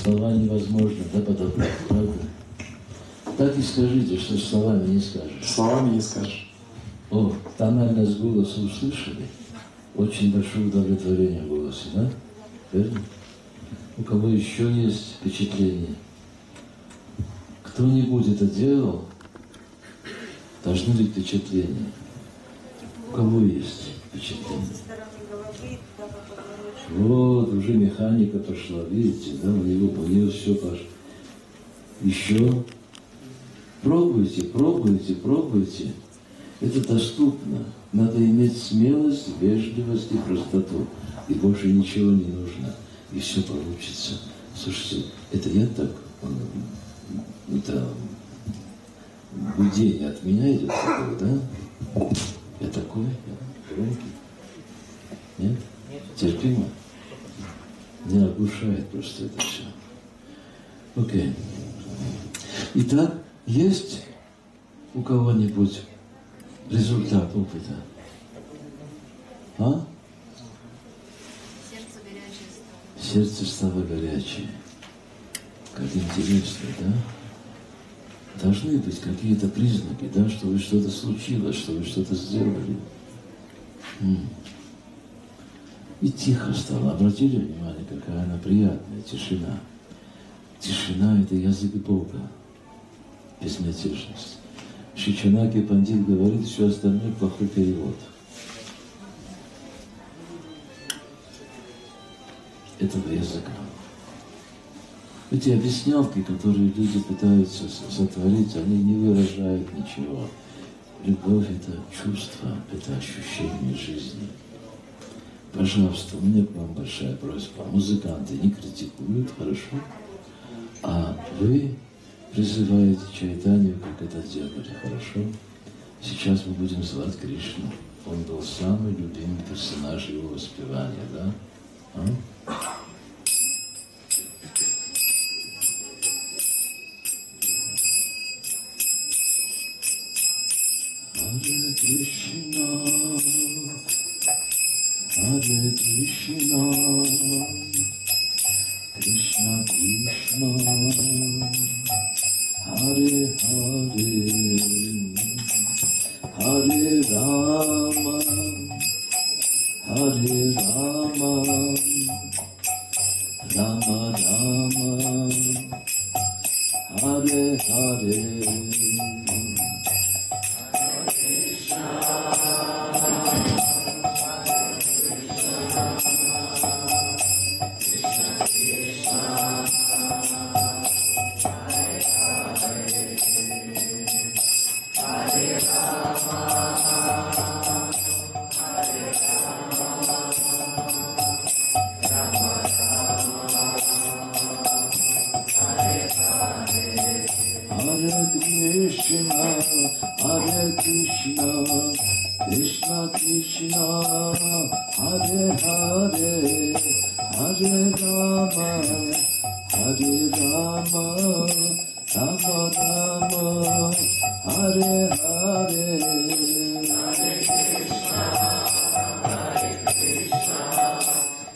Слова невозможно, да, подобрать, правда? Так и скажите, что словами не скажешь. Словами не скажешь. О, тональность голоса услышали? Очень большое удовлетворение в голосе, да? Верно? У кого еще есть впечатление? Кто-нибудь это делал? Должны быть впечатления. У кого есть впечатление? Вот, уже механика пошла, видите, да, у нее все пошло. Еще. Пробуйте, пробуйте, пробуйте. Это доступно. Надо иметь смелость, вежливость и простоту. И больше ничего не нужно. И все получится. Слушайте, это я так, это гудение от меня идет такое, да? Я такой, я громкий. Нет? Терпимо? Не оглушает просто это все. Окей. Итак, есть у кого-нибудь результат опыта? А? Сердце горячее стало. Сердце стало горячее. Как интересно, да? Должны быть какие-то признаки, да, что вы что-то случилось, что вы что-то сделали. И тихо стало. Обратили внимание, какая она приятная, тишина. Тишина – это язык Бога. Безмятежность. Шичанаки Пандит говорит, все остальное плохой перевод. Этого языка. Эти объяснялки, которые люди пытаются сотворить, они не выражают ничего. Любовь – это чувство, это ощущение жизни. Пожалуйста, у меня к вам большая просьба. Музыканты не критикуют, хорошо? А вы призываете Чайтанью, как это делали, хорошо? Сейчас мы будем звать Кришну. Он был самый любимый персонаж его воспевания, да? А? Hare Krishna, Hare Krishna, Krishna Krishna, Hare Hare, Hare Rama, Hare Rama, Rama Rama, Hare Hare. Hare Krishna, Krishna Krishna, Hare Hare, Hare Rama, Hare Rama, Rama Rama, Hare Hare. Hare Krishna,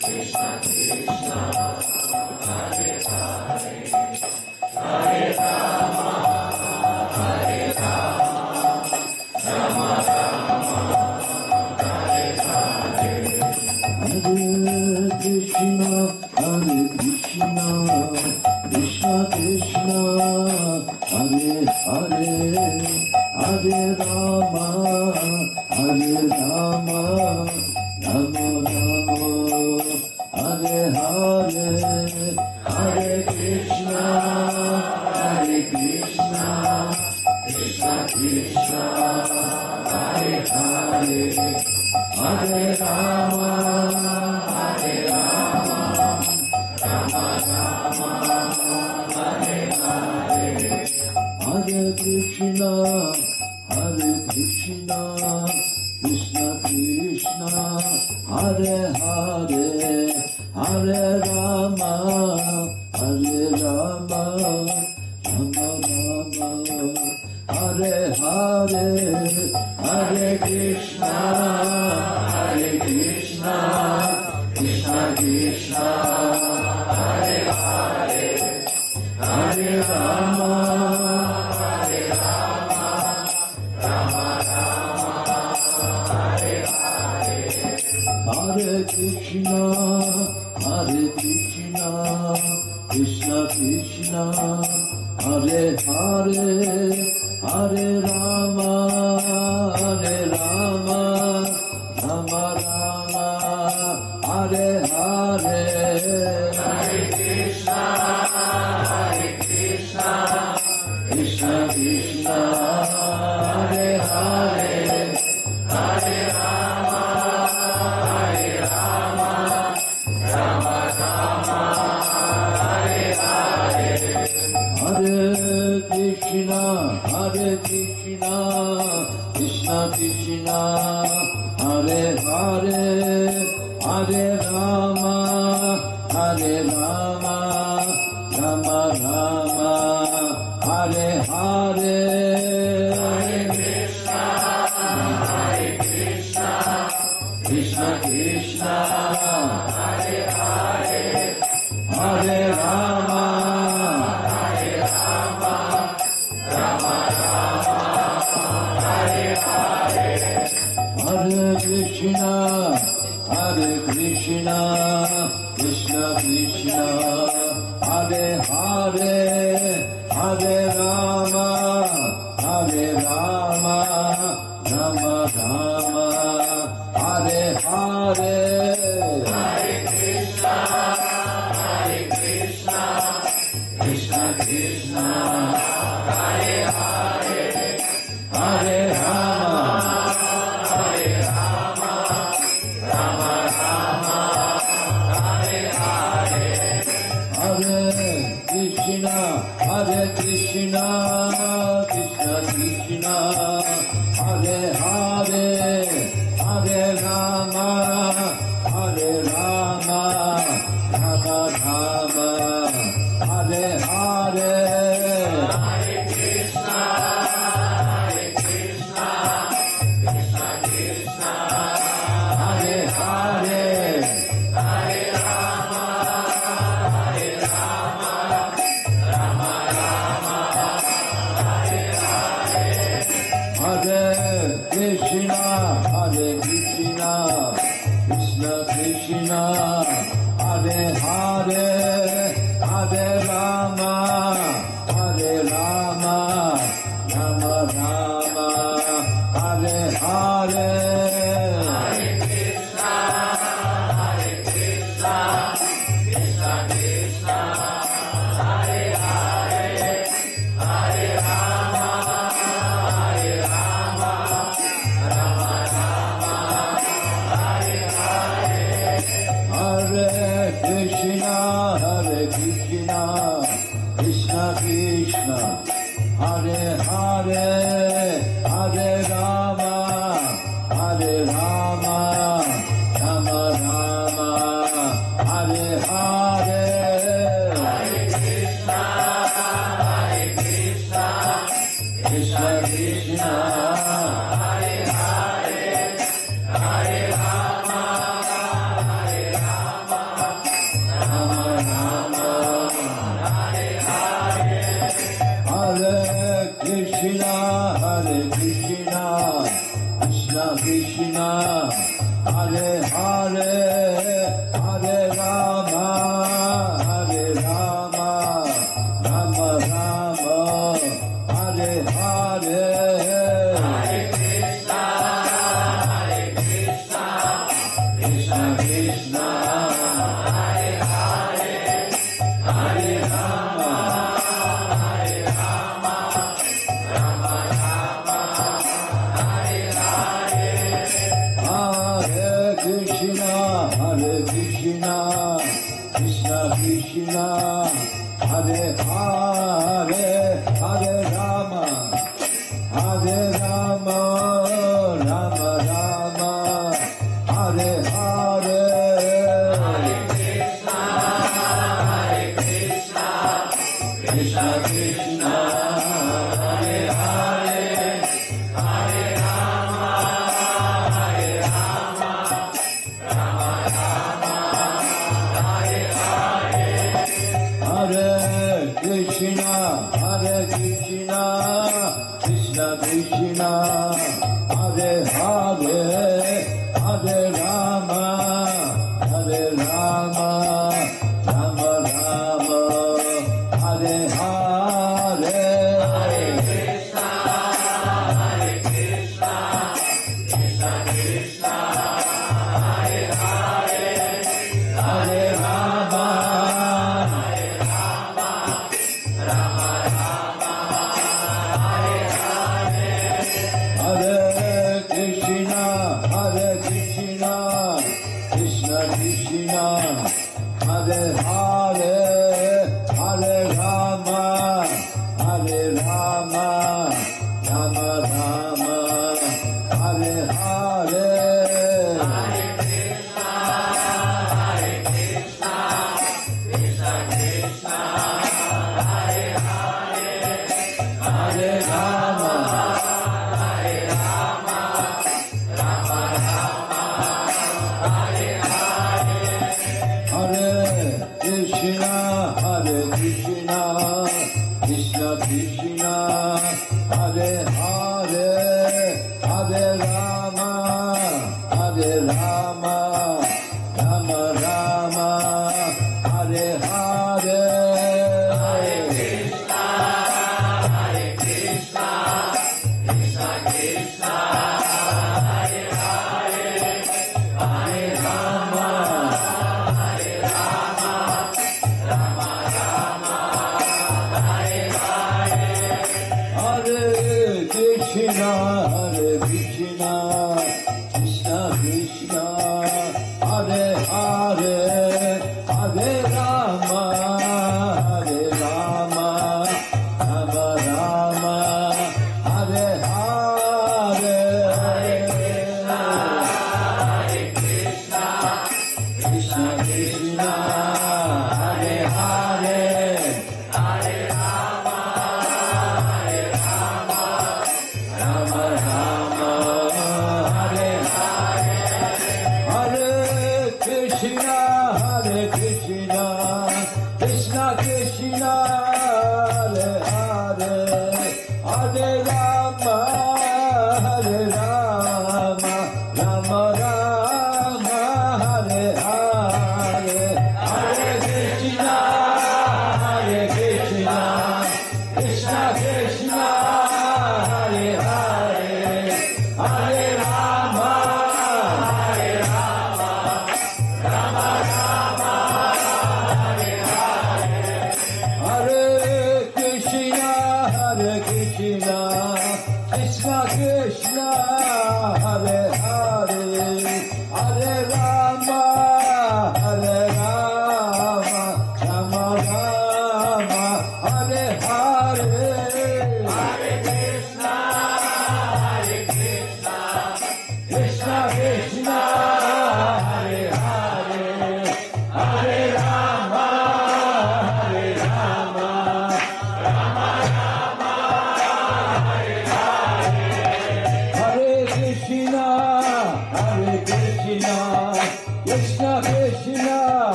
Krishna Krishna, Hare Hare, Hare Rama. Krishna Krishna, Hare Hare, Hare Rama, Hare Rama, Rama Rama, Hare Hare, Hare Krishna, Krishna Krishna, Hare Hare, Hare Rama, Hare Rama, Rama Rama, Hare Hare, Hare Krishna, Krishna Krishna, Hare Hare, Hare Rama, Hare Rama, Rama Rama, Hare Hare, Hare Krishna, Krishna Krishna, Hare Krishna Krishna Hare Hare Hare Rama Rama Rama Hare Hare Hare Krishna Krishna Krishna Hare Hare Hare Rama Rama Rama Hare Hare Hare Krishna Krishna Krishna Hare Hare Hare Rama Rama Rama Hare Hare Hare Krishna Krishna Krishna Hare Hare Hare Rama Rama Hare Hare Hare Krishna Krishna Krishna Hare Hare Hare Rama Rama Rama Hare Hare Hare Krishna Krishna Krishna Hare Hare Hare Rama Rama Rama Hare Hare Hare Krishna Krishna Krishna Hare Hare Hare Rama Rama Rama Hare Hare Hare Krishna Krishna Krishna Hare Hare Hare Rama Rama Rama Hare Hare Hare Krishna Krishna Krishna Hare Hare Hare Rama Rama Rama Hare Hare Hare Krishna Krishna Krishna Hare Hare Hare Rama Rama Rama Hare Hare Hare Krishna Krishna Krishna Hare Hare Hare Rama Rama Rama Hare Hare Hare Krishna Krishna Krishna Hare Hare Hare Rama Rama Rama Hare Hare Hare Krishna Krishna Krishna Hare Hare Hare Rama Rama Rama Hare Hare Hare Krishna Krishna Krishna Hare Hare Hare Rama Rama Rama Hare Hare Hare Krishna Krishna Krishna Hare Hare Hare Rama Rama Rama Hare Hare Hare Krishna Krishna Krishna Hare Hare Hare Rama Rama Hare Hare Hare Krishna Krishna Krishna Hare Hare Hare Rama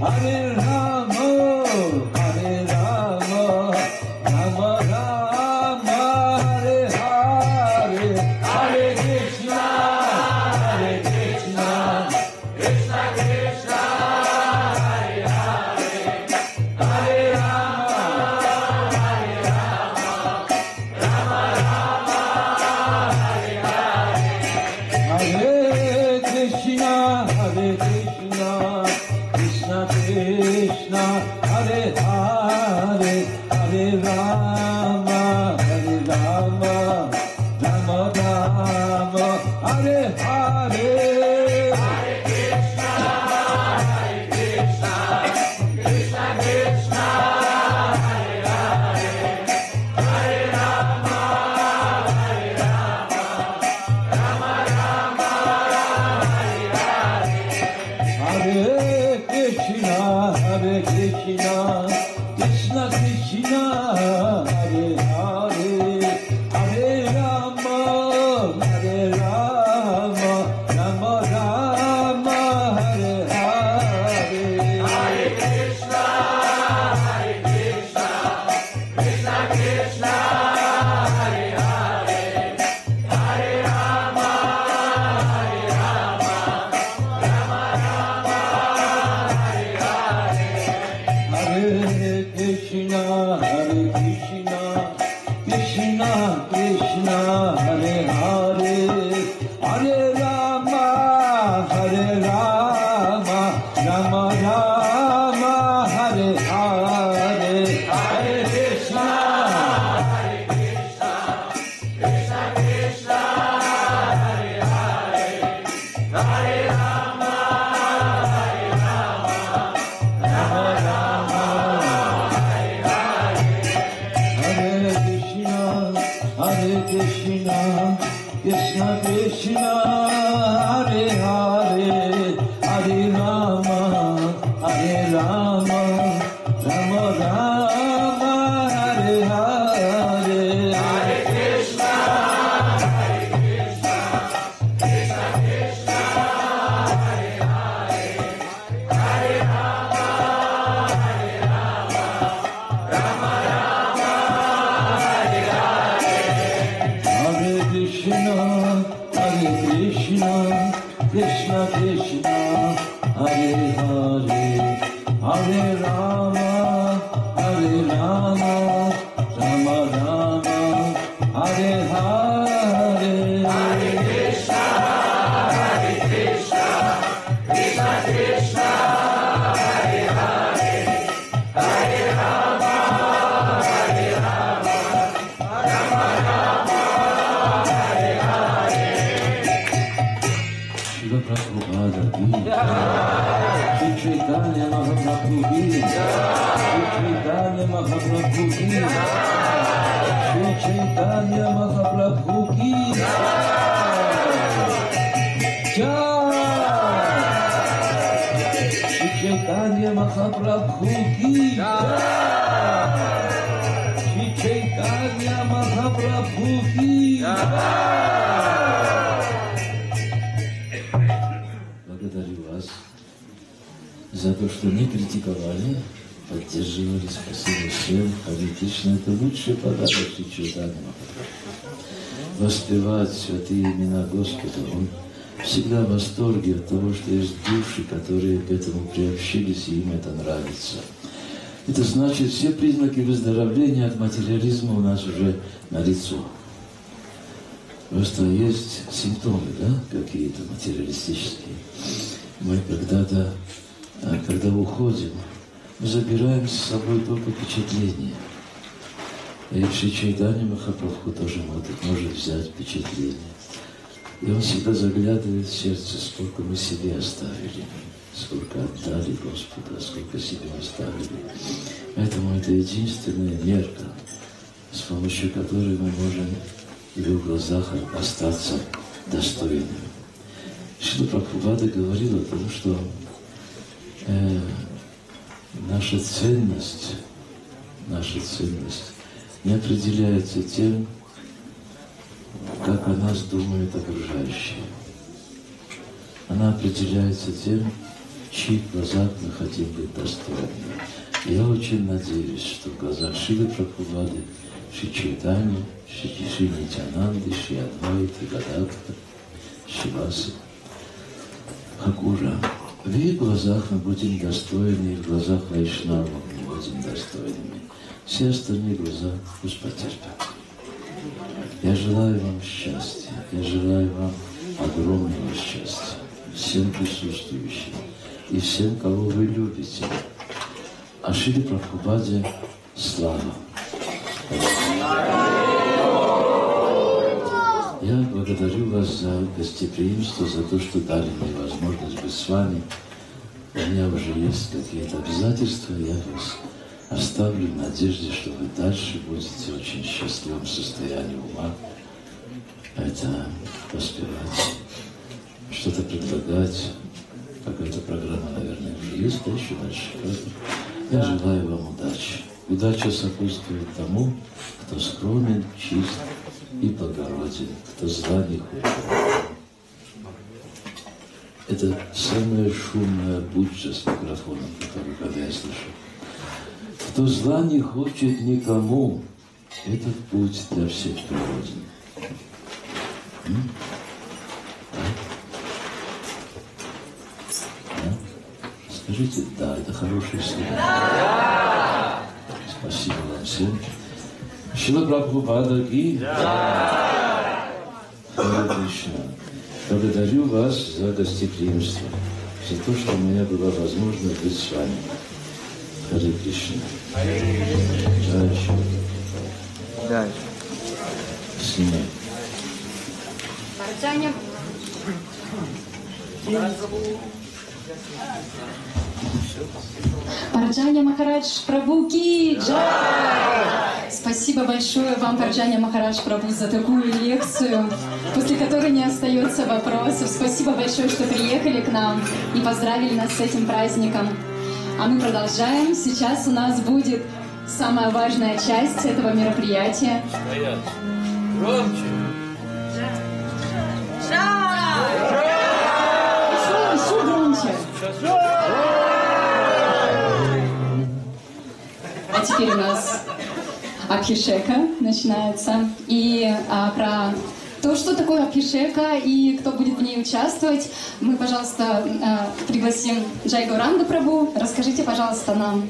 Hare Rama, Rama, Hare Rama, Rama Rama, Hare Hare. Hare Krishna, Krishna Krishna, Hare Hare, Hare Rama, Rama Rama, Hare Hare. Hare Krishna, Krishna Krishna, Hare Hare, Hare Rama, Rama Rama, Hare Hare. Hare Krishna, Krishna Krishna, Hare Hare, Hare Rama, Rama Rama, Hare Hare. Hare Krishna, Krishna Krishna, Hare Hare, Hare Rama, Rama Rama, Hare Hare. Hare Krishna, Krishna Krishna, Hare Hare, Hare Rama, Rama Rama, Hare Krishna, Krishna Krishna, Hare Hare, Hare Rama, Rama Rama, Hare Hare. Hare Krishna, Krishna Krishna, Hare Hare, Hare Rama, Rama Rama, Hare Hare. Hare Krishna, Krishna Krishna, Hare Hare, Hare Rama, Rama Rama, Hare Hare. Hare Krishna, Krishna Krishna, Hare Hare, Hare Rama, Rama Rama, Hare Hare. Shila Prabhupada ki Shri Chaitanya Mahaprabhu ki Shri Chaitanya Mahaprabhu ki Shri Chaitanya Mahaprabhu ki Jai. Shri Chaitanya Mahaprabhu ki Shri Chaitanya Mahaprabhu ki. Благодарю вас за то, что не критиковали, поддерживали. Спасибо всем. Харе Кришна — это лучший подарок Шри Чайтанья Махапрабху. Воспевать святые имена Господа. Он всегда в восторге от того, что есть души, которые к этому приобщились, и им это нравится. Это значит, все признаки выздоровления от материализма у нас уже налицо. Просто есть симптомы, да, какие-то материалистические. Мы когда-то, когда уходим, мы забираем с собой только впечатление. И Шри Чайтанья Махапрабху тоже может взять впечатление. И он всегда заглядывает в сердце, сколько мы себе оставили, сколько отдали Господу, сколько себе оставили. Поэтому это единственная мерка, с помощью которой мы можем в его глазах остаться достойными. Шрила Прабхупада говорил о том, что наша ценность не определяется тем, как о нас думают окружающие. Она определяется тем, в чьих глазах мы хотим быть достойными. Я очень надеюсь, что в глазах Шрилы Прабхупады, Шри Чайтаньи, Шри Нитьянанды, Шри Адвайты, Гададхара, Шривасы, Хакура, в их глазах мы будем достойны, и в глазах Вайшнавов мы будем достойными. Все остальные глаза пусть потерпят. Я желаю вам счастья, я желаю вам огромного счастья, всем присутствующим и всем, кого вы любите. А Шриле Прабхупаде слава. Я благодарю вас за гостеприимство, за то, что дали мне возможность быть с вами. У меня уже есть какие-то обязательства, я вас оставлю в надежде, что вы дальше будете в очень счастливом состоянии ума. Это поспевать, что-то предлагать. Какая-то программа, наверное, уже есть, да, еще дальше. Я желаю вам удачи. Удача сопутствует тому, кто скромен, чист и благороден, кто зла не хочет. Это самая шумная буджа с микрофоном, которую когда я слышу. Кто зла не хочет никому, этот путь для всех природен. Скажите, да, это хорошие слова. Спасибо вам всем. Шрила Прабхупада ки. Харе Кришна. Благодарю вас за гостеприимство, за то, что у меня была возможность быть с вами. Харе Кришна. Джай Шри. Джай. Снимай. Парджанья Махарадж Прабху ки джай! Спасибо большое вам, Парджанья Махарадж Прабху, за такую лекцию, после которой не остается вопросов. Спасибо большое, что приехали к нам и поздравили нас с этим праздником. А мы продолжаем. Сейчас у нас будет самая важная часть этого мероприятия. Громче! Еще громче. А теперь у нас Абхишека начинается. И про то, что такое Абхишека и кто будет в ней участвовать, мы, пожалуйста, пригласим Джай Гауранга Прабху. Расскажите, пожалуйста, нам